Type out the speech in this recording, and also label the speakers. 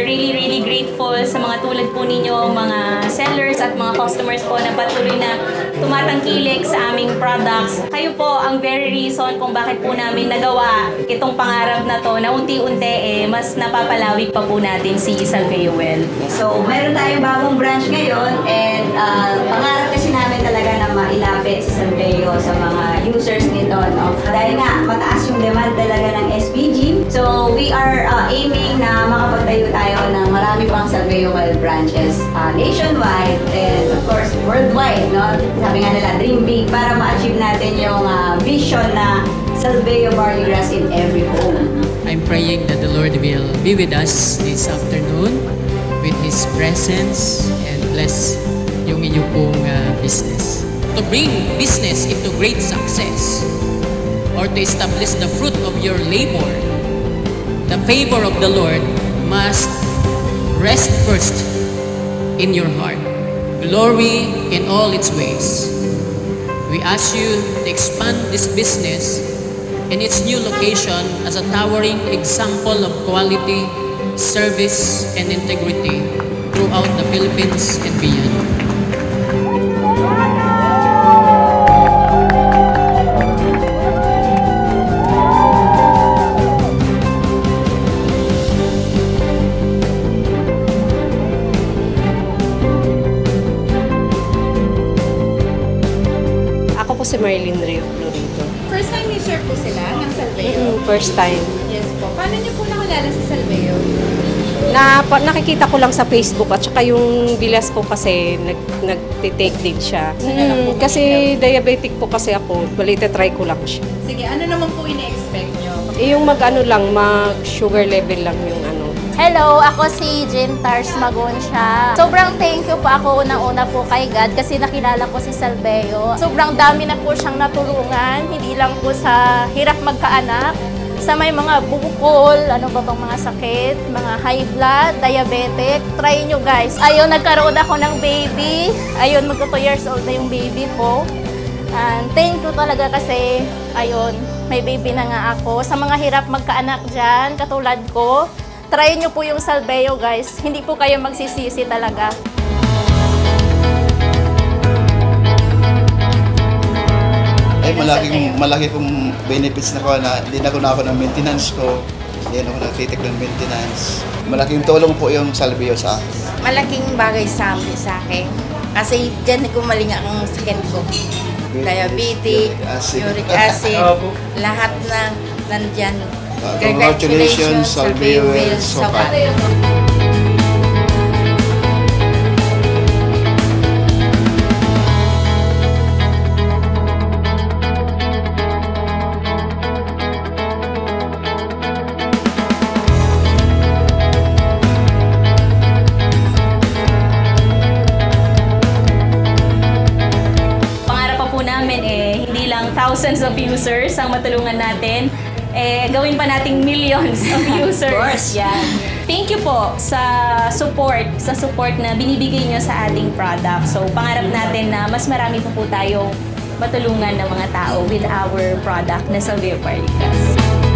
Speaker 1: are really grateful sa mga tulad po ninyo, mga sellers at mga customers po na patuloy na tumatangkilik sa aming products. Kayo po ang very reason kung bakit po namin nagawa itong pangarap na to na unti-unti mas napapalawig pa po natin si Salveo Well.
Speaker 2: So, meron tayong bagong branch ngayon and pangarap kasi namin talaga na mailapit si Salveo sa mga users nito. No? Dahil nga, mataas yung demand talaga ng SPG. So, we are aiming na makapagtayo tayo ng marami pang Salveo Well branches nationwide and of course, worldwide. No? Sabi nga nila, dream big para ma-achieve natin yung vision na Salveo Barley Grass in every home.
Speaker 3: I'm praying that the Lord will be with us this afternoon with His presence and bless yung inyong pong business. To bring business into great success or to establish the fruit of your labor, the favor of the Lord must rest first in your heart. Glory in all its ways. We ask you to expand this business in its new location as a towering example of quality, service, and integrity throughout the Philippines and beyond.
Speaker 4: Ako po si Marilyn Rio Florito.
Speaker 5: First time you serve po sila ng Salveo?
Speaker 4: First time.
Speaker 5: Yes po. Paano niyo po nakilala si Salveo?
Speaker 4: Nakikita ko lang sa Facebook at saka yung bilas ko kasi nag-take din siya. Kasi diabetic po kasi ako. Try ko lang siya.
Speaker 5: Sige, ano naman po ine-expect niyo?
Speaker 4: Yung mag-sugar level lang yung ano.
Speaker 6: Hello, ako si Jean Tars Magoncia. Sobrang thank you po ako unang-una po kay God kasi nakilala ko si Salveo. Sobrang dami na po siyang natulungan, hindi lang po sa hirap magkaanak, sa may mga bukol, ano ba bang mga sakit, mga high blood, diabetic. Try nyo guys. Ayun, nagkaroon ako ng baby. Ayun, magto 2 years old na yung baby ko. And thank you talaga kasi, ayun, may baby na nga ako. Sa mga hirap magkaanak dyan, katulad ko, try nyo po yung Salveo guys. Hindi po kayo magsisisi talaga.
Speaker 7: Ay, malaki pong benefits na ko na hindi na ako ng maintenance ko. Hindi na ako nagtitik ng maintenance. Malaking tulong po yung Salveo sa akin.
Speaker 8: Malaking bagay sa akin. Kasi dyan gumaling ang sakit ko. Diabetes, uric acid, lahat na nandyan.
Speaker 7: Congratulations, Salveo Well Sokat.
Speaker 1: Pangarap pa po namin hindi lang thousands of users ang matulungan natin, gawin pa nating millions of users. Of course. Yan. Thank you po sa support na binibigay nyo sa ating product. So, pangarap natin na mas marami pa po tayong matulungan ng mga tao with our product na Salveo Barley Grass.